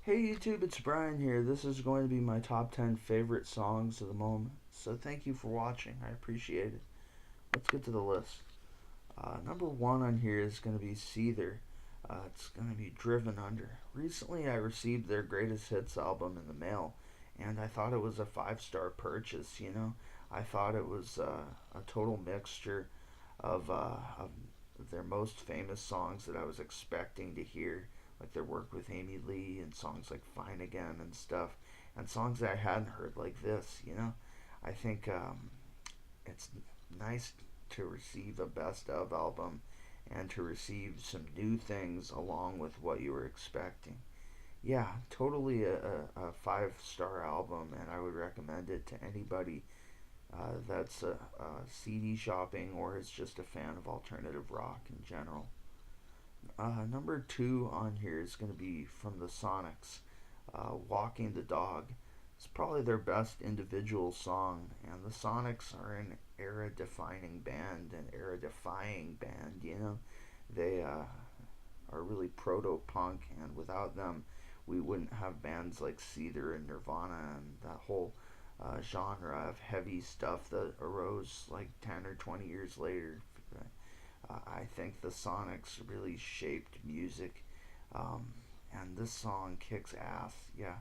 Hey YouTube, it's Brian here. This is going to be my top 10 favorite songs of the moment. So thank you for watching. I appreciate it. Let's get to the list. Number one on here is going to be Seether. It's going to be Driven Under. Recently, I received their greatest hits album in the mail, and I thought it was a five-star purchase. I thought it was a total mixture of their most famous songs that I was expecting to hear, like their work with Amy Lee and songs like Fine Again and stuff, and songs that I hadn't heard like this. I think it's nice to receive a best of album and to receive some new things along with what you were expecting. Yeah, totally a five-star album, and I would recommend it to anybody that's CD shopping or is just a fan of alternative rock in general. Number two on here is going to be from the Sonics, Walking the Dog. It's probably their best individual song, and the Sonics are an era defining band, an era defying band. They are really proto punk, and without them, we wouldn't have bands like Seether and Nirvana and that whole genre of heavy stuff that arose like 10 or 20 years later. I think the Sonics really shaped music, um, and this song kicks ass. Yeah,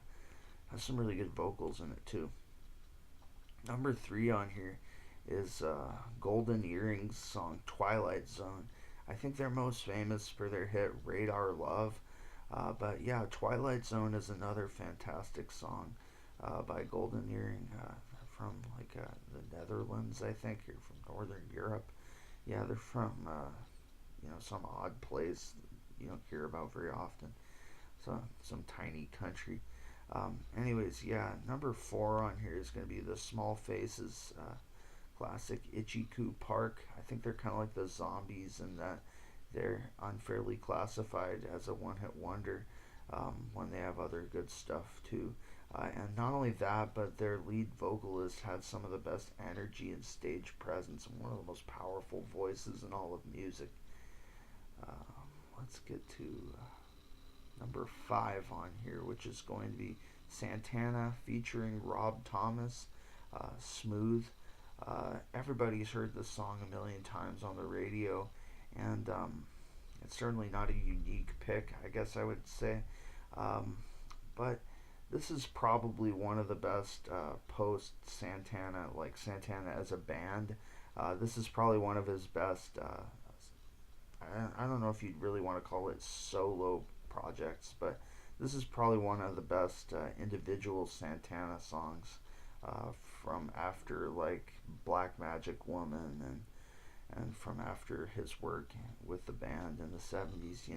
has some really good vocals in it too. Number three on here is Golden Earrings song Twilight Zone. I think they're most famous for their hit Radar Love. But yeah, Twilight Zone is another fantastic song by Golden Earring from like the Netherlands, I think, or from Northern Europe. Yeah, they're from some odd place you don't hear about very often. So some tiny country. Anyways, yeah, number four on here is going to be the Small Faces classic Ichiku Park. I think they're kind of like the Zombies in that they're unfairly classified as a one-hit wonder when they have other good stuff too. And not only that, but their lead vocalist had some of the best energy and stage presence and one of the most powerful voices in all of music. Let's get to number five on here, which is going to be Santana featuring Rob Thomas, Smooth. Everybody's heard this song a million times on the radio, and it's certainly not a unique pick, I guess I would say. But this is probably one of the best post Santana, like Santana as a band. This is probably one of his best. I don't know if you'd really want to call it solo projects, but this is probably one of the best individual Santana songs from after like Black Magic Woman and from after his work with the band in the 70s.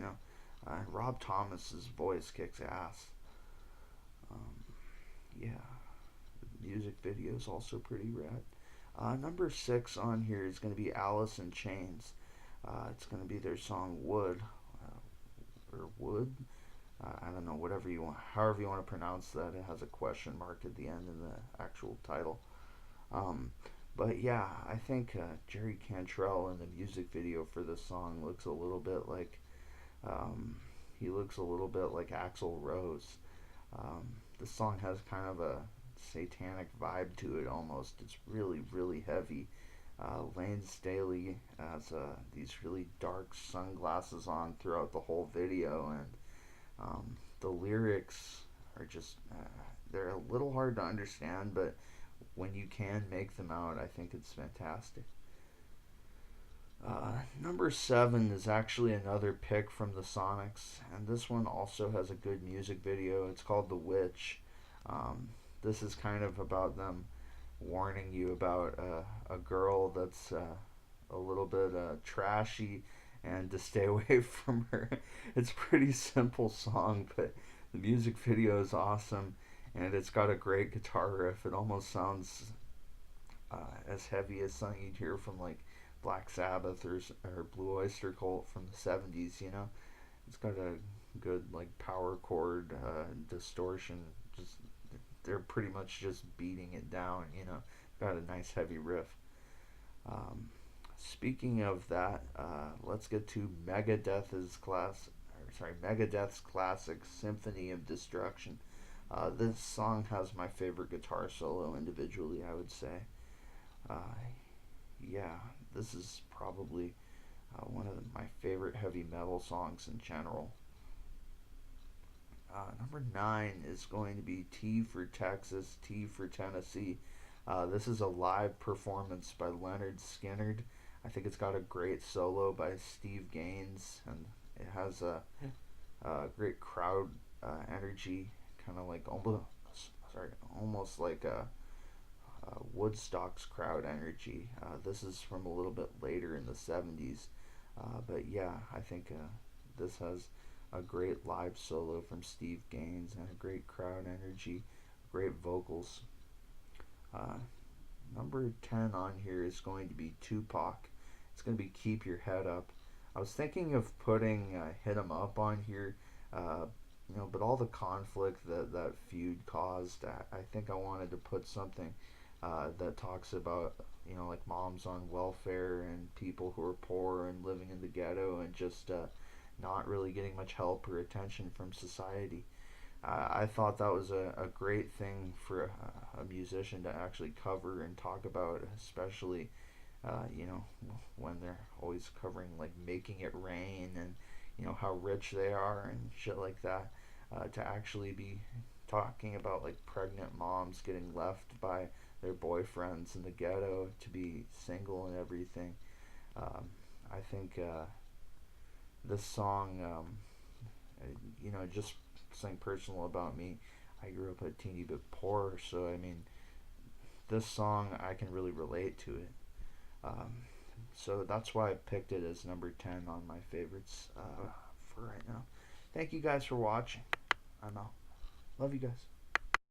Rob Thomas's voice kicks ass. Um, yeah, the music video is also pretty rad. Number six on here is going to be Alice in Chains. It's going to be their song Wood, or Wood. I don't know, whatever you want, however you want to pronounce that. It has a question mark at the end in the actual title. Um, but yeah, I think Jerry Cantrell in the music video for this song looks a little bit like um, he looks a little bit like Axl Rose. The song has kind of a satanic vibe to it almost. It's really, really heavy. Lane Staley has these really dark sunglasses on throughout the whole video, and the lyrics are just, they're a little hard to understand, but when you can make them out, I think it's fantastic. Number seven is actually another pick from the Sonics, and this one also has a good music video. It's called The Witch. Um, this is kind of about them warning you about a girl that's a little bit trashy and to stay away from her. It's a pretty simple song, but the music video is awesome, and it's got a great guitar riff. It almost sounds as heavy as something you'd hear from like Black Sabbath or Blue Oyster Cult from the 70s. It's got a good like power chord distortion. Just they're pretty much just beating it down. Got a nice heavy riff. Um, Speaking of that, let's get to Megadeth's Megadeth's classic Symphony of Destruction. This song has my favorite guitar solo individually, I would say. Uh, yeah, this is probably one of my favorite heavy metal songs in general. Number 9 is going to be T for Texas, T for Tennessee. This is a live performance by Leonard Skinner. I think it's got a great solo by Steve Gaines, and it has a great crowd energy, kind of like almost like Woodstock's crowd energy. This is from a little bit later in the 70s, but yeah, I think this has a great live solo from Steve Gaines and a great crowd energy, great vocals. Uh, Number 10 on here is going to be Tupac. It's going to be Keep Your Head Up. I was thinking of putting Hit 'em Up on here, uh, but all the conflict that feud caused, I think I wanted to put something that talks about, like moms on welfare and people who are poor and living in the ghetto and just not really getting much help or attention from society. I thought that was a great thing for a musician to actually cover and talk about, especially when they're always covering like Making It Rain and how rich they are and shit like that. To actually be talking about like pregnant moms getting left by their boyfriends in the ghetto to be single and everything. Um, I think this song, just something personal about me. I grew up a teeny bit poor, so I mean, this song I can really relate to it. Um, so that's why I picked it as number 10 on my favorites for right now. Thank you guys for watching. I'm out. Love you guys.